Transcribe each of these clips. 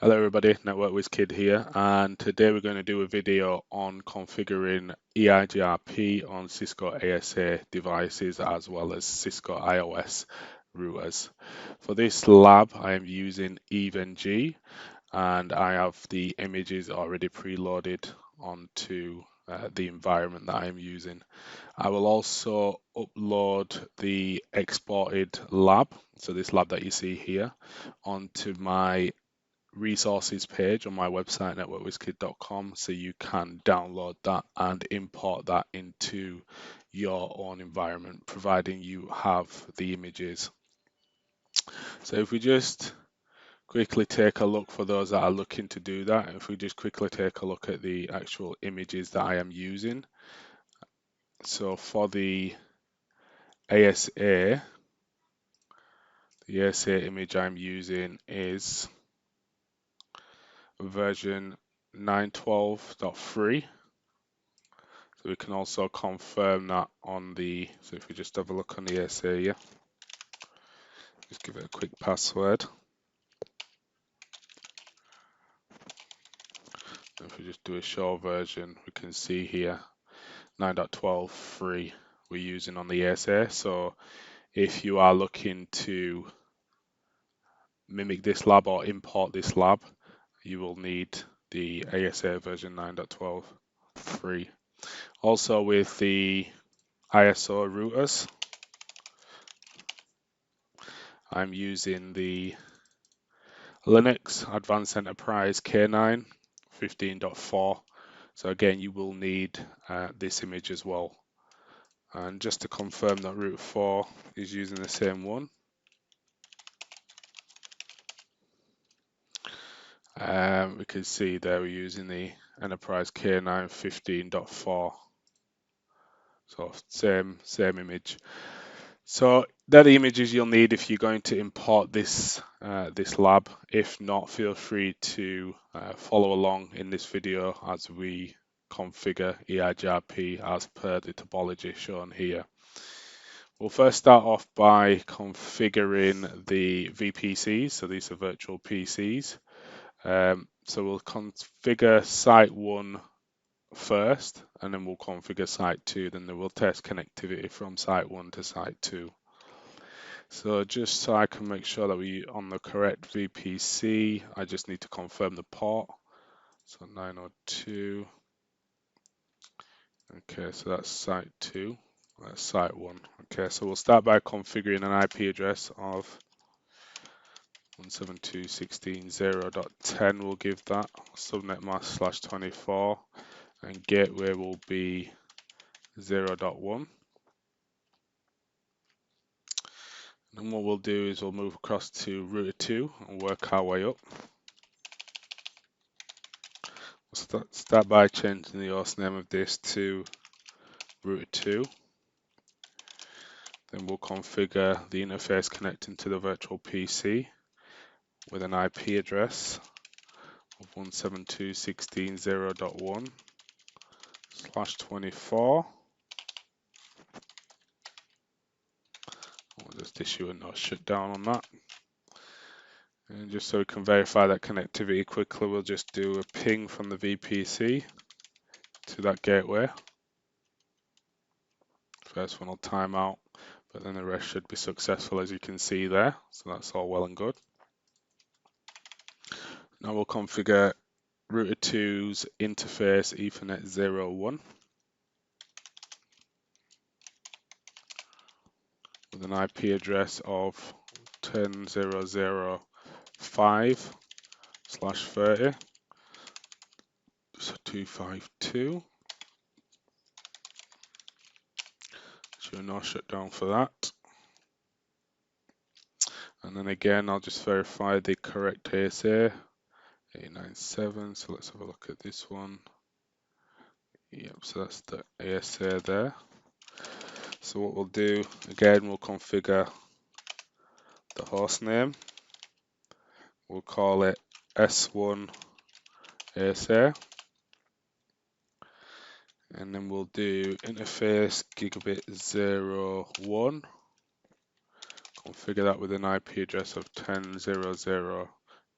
Hello everybody, Network Whiz Kid here, and today we're going to do a video on configuring EIGRP on Cisco ASA devices as well as Cisco iOS routers. For this lab, I am using EVE-NG, and I have the images already preloaded onto the environment that I am using. I will also upload the exported lab, so this lab that you see here, onto my resources page on my website networkwizkid.com, so you can download that and import that into your own environment, providing you have the images. So if we just quickly take a look, for those that are looking to do that, if we just quickly take a look at the actual images that I am using. So for the ASA, the ASA image I'm using is version 912.3. So we can also confirm that on the, so if we just have a look on the ASA here, just give it a quick password. If we just do a show version, we can see here 9.12.3 we're using on the ASA. So if you are looking to mimic this lab or import this lab, you will need the ASA version 9.12.3. Also with the ISO routers, I'm using the Linux Advanced Enterprise K9 15.4. So again, you will need this image as well. And just to confirm that route 4 is using the same one. We can see there we're using the Enterprise K9 15.4. So same image. So they're the images you'll need if you're going to import this this lab. If not, feel free to follow along in this video as we configure EIGRP as per the topology shown here. We'll first start off by configuring the VPCs, so these are virtual PCs. So we'll configure site 1 first, and then we'll configure site 2, then we'll test connectivity from site 1 to site 2. So just so I can make sure that we're on the correct VPC, I just need to confirm the port. So 902. Okay, so that's site 2. That's site 1. Okay, so we'll start by configuring an IP address of 172.16.0.10. We'll give that subnet mask /24, and gateway will be 0.1. And what we'll do is we'll move across to router 2 and work our way up. We'll start by changing the host name of this to router 2. Then we'll configure the interface connecting to the virtual PC with an IP address of 172.16.0.1/24. We'll just issue a no shutdown on that. And just so we can verify that connectivity quickly, we'll just do a ping from the VPC to that gateway. First one will time out, but then the rest should be successful, as you can see there. So that's all well and good. Now we'll configure router 2's interface Ethernet 01 with an IP address of 10.0.0.5/30. So 252. So no shutdown for that. And then again, I'll just verify the correct ASA, 897. So let's have a look at this one. Yep, so that's the ASA there. So what we'll do, again, we'll configure the host name. We'll call it S1 ASA. And then we'll do interface gigabit 01. Configure that with an IP address of 10.0.0.5.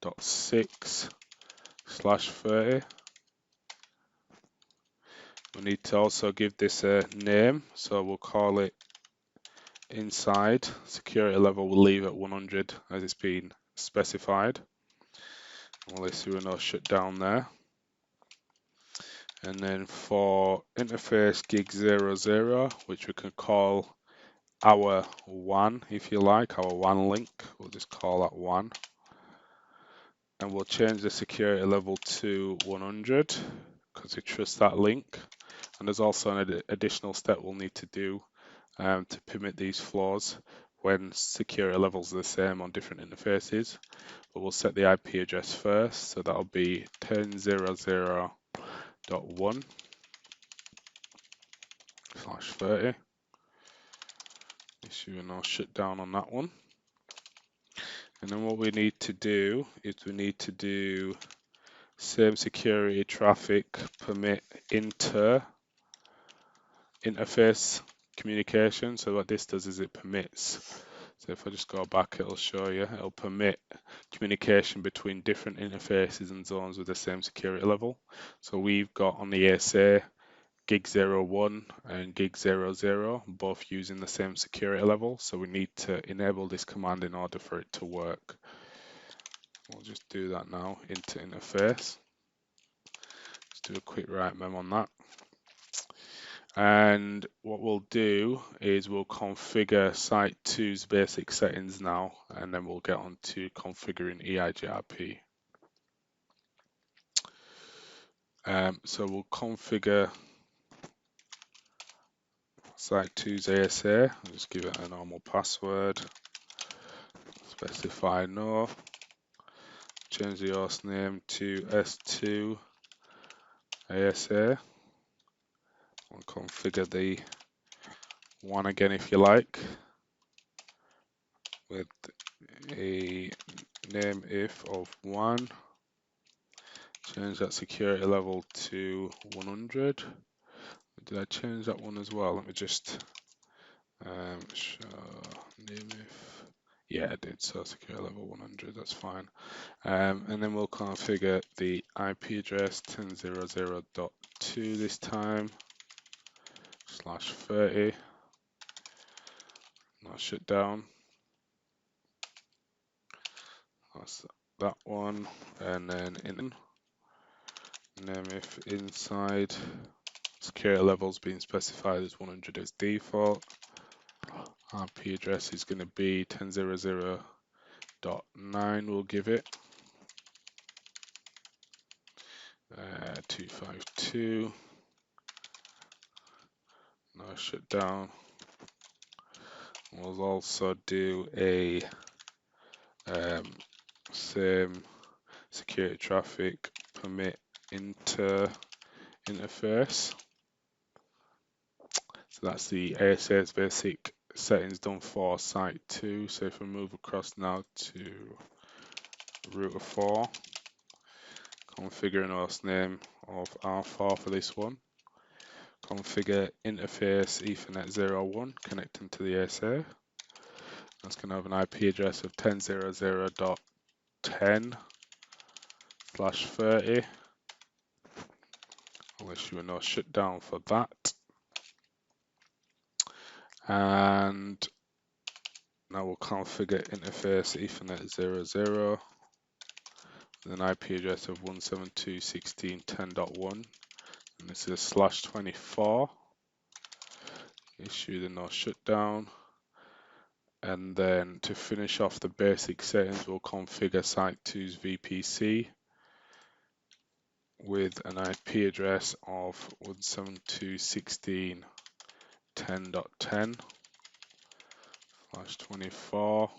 100.6/30. We need to also give this a name, so we'll call it inside. Security level we'll leave at 100 as it's been specified. We'll issue a no shutdown there. And then for interface gig 00, which we can call our WAN, if you like, our WAN link, we'll just call that WAN. And we'll change the security level to 100 because we trust that link. And there's also an additional step we'll need to do to permit these flows when security levels are the same on different interfaces. But we'll set the IP address first, so that'll be 10.0.1/30. Issue a no shutdown on that one. And then what we need to do is we need to do same security traffic permit interface communication. So what this does is it permits. So if I just go back, it'll show you, it'll permit communication between different interfaces and zones with the same security level. So we've got on the ASA gig 01 and gig 00, both using the same security level. So we need to enable this command in order for it to work. We'll just do that now into interface. Let's do a quick write mem on that. And what we'll do is we'll configure Site 2's basic settings now, and then we'll get on to configuring EIGRP. So we'll configure Site 2's ASA. I'll just give it a normal password. Specify no. Change the host name to S2 ASA. We'll configure the WAN again if you like, with a name if of WAN. Change that security level to 100. Did I change that one as well? Let me just show name if. Yeah, I did. So security level 100. That's fine. And then we'll configure the IP address 10.0.2 this time /30. Now shut down. That's that one. And then in name if inside. Security levels being specified as 100 as default. IP address is going to be 10.0.9. We'll give it 252. Now shut down. We'll also do a same security traffic permit interface. So that's the ASA's basic settings done for Site 2. So if we move across now to router 4, configure an host name of R4 for this one. Configure interface Ethernet 01 connecting to the ASA. That's going to have an IP address of 10.0.10/30. I'll issue a no shutdown for that. And now we'll configure interface Ethernet 00 with an IP address of 172.16.10.1, and this is /24. Issue the no shutdown. And then to finish off the basic settings, we'll configure Site 2's VPC with an IP address of 172.16.10.10/24.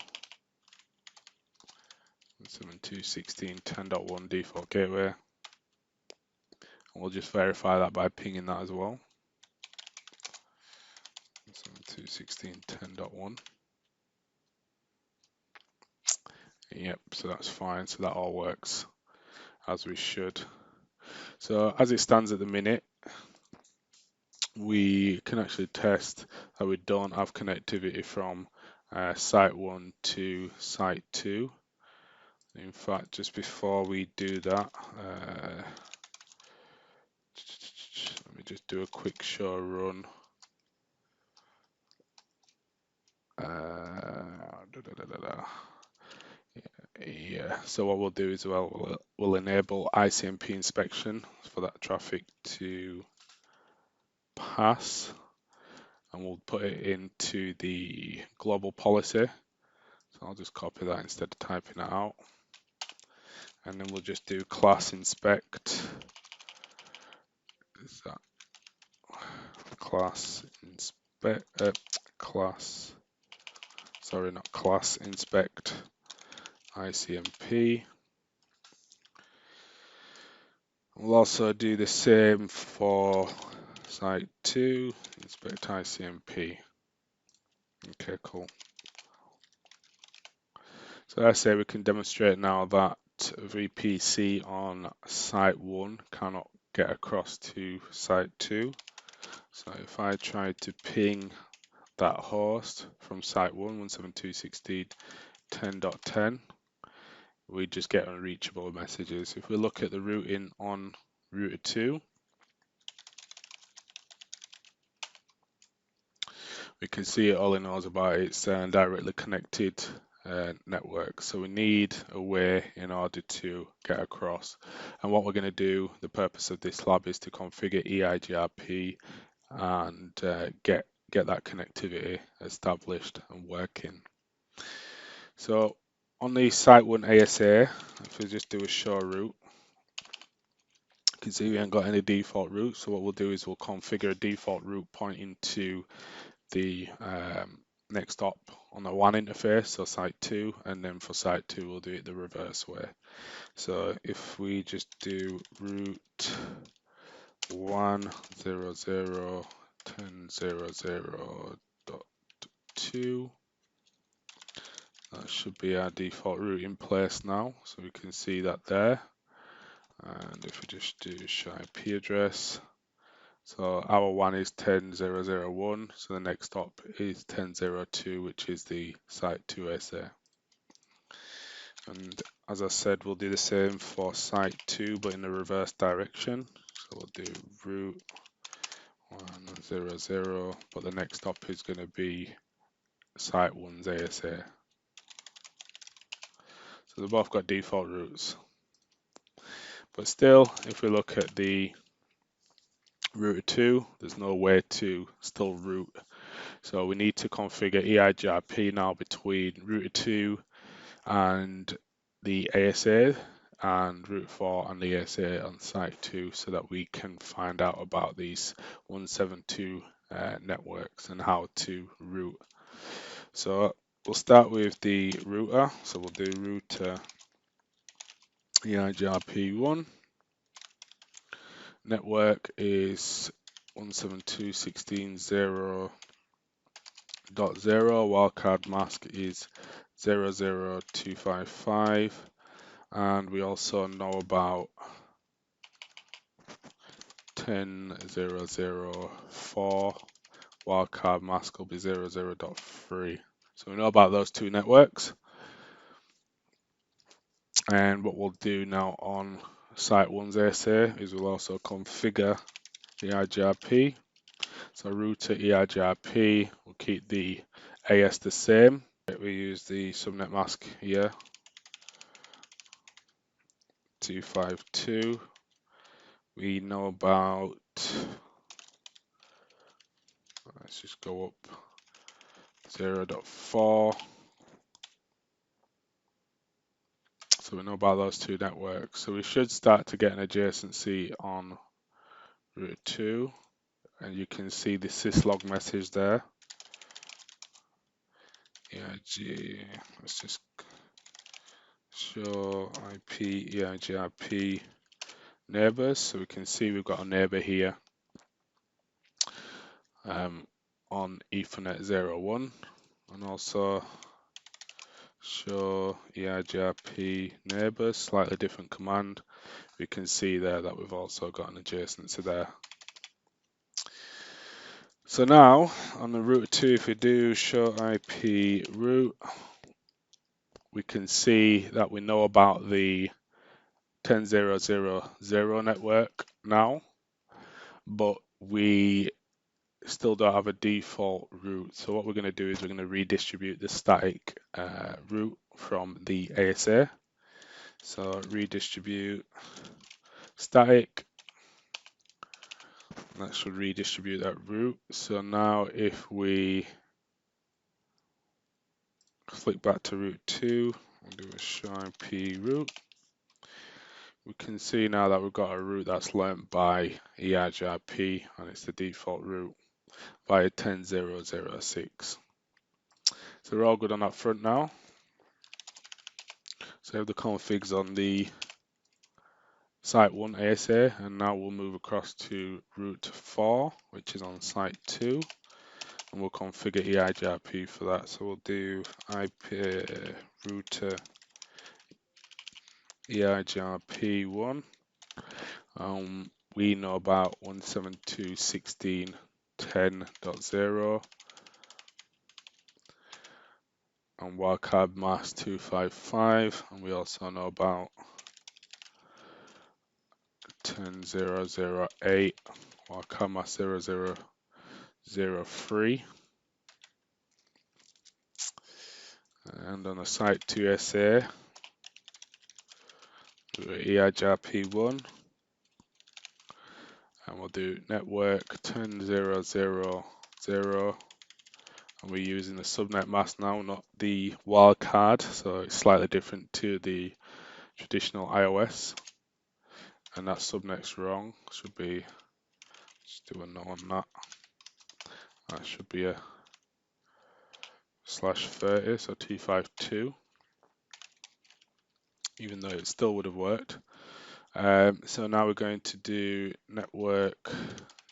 172.16.10.1 default gateway. And we'll just verify that by pinging that as well. 172.16.10.1. Yep, so that's fine. So that all works as we should. So as it stands at the minute, we can actually test that we don't have connectivity from Site 1 to Site 2. In fact, just before we do that, let me just do a quick show run. Yeah, so what we'll do is we'll enable ICMP inspection for that traffic to pass, and we'll put it into the global policy. So I'll just copy that instead of typing it out. And then we'll just do class inspect. Is that class inspect ICMP. We'll also do the same for site 2, inspect ICMP. Okay, cool. So I say we can demonstrate now that VPC on site 1 cannot get across to site 2. So if I try to ping that host from site 1, 172.16.10.10, we just get unreachable messages. If we look at the routing on router 2, we can see all it knows about its directly connected network. So we need a way in order to get across. And what we're going to do, the purpose of this lab is to configure EIGRP and get that connectivity established and working. So on the Site 1 ASA, if we just do a show route, you can see we ain't got any default route. So what we'll do is we'll configure a default route pointing to the next op on the WAN interface, so site 2, and then for site 2 we'll do it the reverse way. So if we just do route 100.10.0.0.2, that should be our default route in place now, so we can see that there. And if we just do show IP address, so our one is 10.0.0.1, so the next stop is 10.0.2, which is the site 2 ASA. And as I said, we'll do the same for site 2, but in the reverse direction. So we'll do route 100, but the next stop is going to be site 1's ASA. So they've both got default routes. But still, if we look at the router 2, there's no way to still route. So we need to configure EIGRP now between router 2 and the ASA, and route 4 and the ASA on site 2, so that we can find out about these 172 networks and how to route. So we'll start with the router. So we'll do router EIGRP1. Network is 172.16.0.0. Wildcard mask is 00255. And we also know about 10.0.0.4. Wildcard mask will be 00.3. So we know about those two networks. And what we'll do now on site 1's ASA is we'll also configure the EIGRP. So router EIGRP, we'll keep the AS the same. We use the subnet mask here, 252. We know about, let's just go up, 0.4. So we know about those two networks. So we should start to get an adjacency on route 2. And you can see the syslog message there. EIG, let's just show IP EIGRP neighbors. So we can see we've got a neighbor here on Ethernet 01, and also show EIGRP neighbors, slightly different command. We can see there that we've also got an adjacency there. So now on the router 2, if we do show IP route, we can see that we know about the 10.0.0.0 network now, but we still don't have a default route. So what we're going to do is we're going to redistribute the static route from the ASA. So redistribute static, that should redistribute that route. So now if we flick back to route 2 and do a show IP route, we can see now that we've got a route that's learnt by EIGRP and it's the default route via 10.0.0.6. So we're all good on that front now. Save the configs on the Site 1 ASA, and now we'll move across to route 4, which is on Site 2, and we'll configure EIGRP for that. So we'll do IP router EIGRP1. We know about 172.16.10.0 and wildcard mask 255, and we also know about 10.0.0.8 wildcard mask 0003. And on the Site 2 SA, EIGRP1, and we'll do network 10.0.0.0, and we're using the subnet mask now, not the wildcard, so it's slightly different to the traditional iOS, and that subnet's wrong. Should be, just do a no on that. That should be a /30, so 252, even though it still would have worked. So now we're going to do network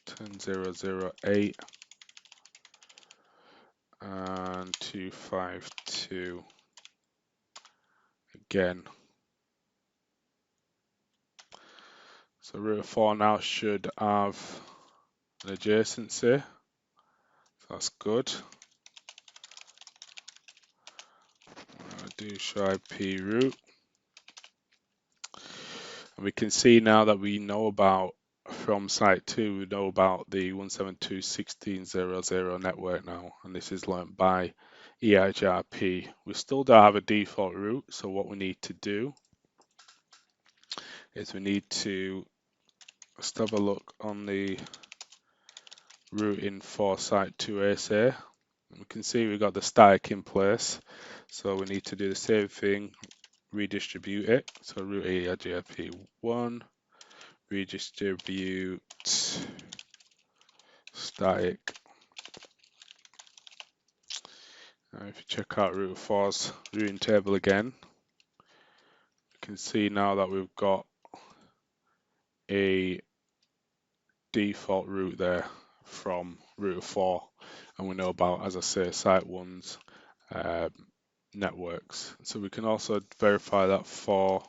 10.0.0.8 and 252 again. So router 4 now should have an adjacency, so that's good. Do show IP route, and we can see now that we know about, from Site 2, we know about the 172.16.0.0 network now, and this is learnt by EIGRP. We still don't have a default route, so what we need to do is we need to just have a look on the routing for Site 2 ASA. We can see we've got the static in place, so we need to do the same thing, redistribute it. So route EIGRP1, redistribute static. If you check out route 4's routing table again, you can see now that we've got a default route there from router 4, and we know about, as I say, Site 1's networks. So we can also verify that for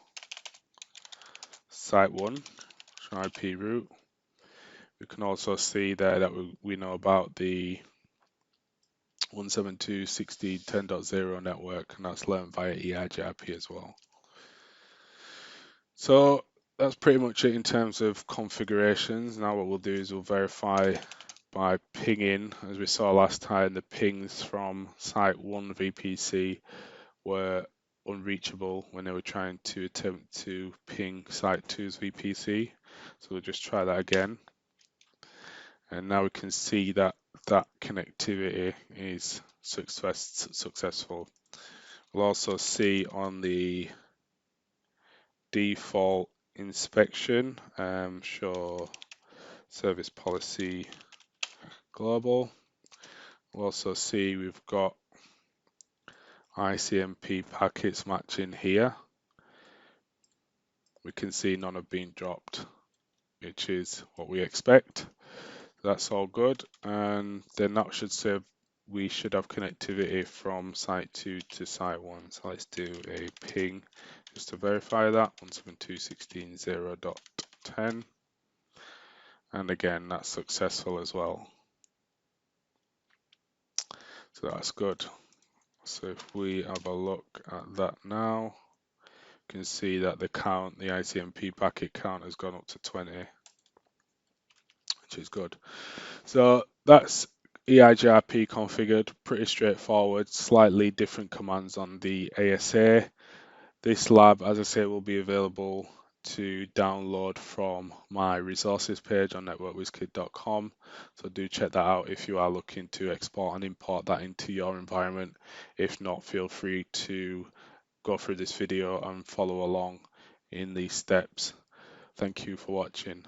Site 1, IP route. We can also see there that we know about the 172.16.10.0 network, and that's learned via EIGRP as well. So that's pretty much it in terms of configurations. Now what we'll do is we'll verify by pinging. As we saw last time, the pings from Site 1 VPC were unreachable when they were trying to attempt to ping Site 2's VPC. So we'll just try that again. And now we can see that that connectivity is successful. We'll also see on the default inspection, show service policy global. We'll also see we've got ICMP packets matching here. We can see none have been dropped, which is what we expect. That's all good, and then that should say we should have connectivity from Site 2 to Site 1. So let's do a ping just to verify that, 172.16.0.10, and again that's successful as well. So that's good. So if we have a look at that now, you can see that the ICMP packet count has gone up to 20, which is good. So that's EIGRP configured, pretty straightforward, slightly different commands on the ASA. This lab, as I say, will be available to download from my resources page on networkwizkid.com. So do check that out if you are looking to export and import that into your environment. If not, feel free to go through this video and follow along in these steps. Thank you for watching.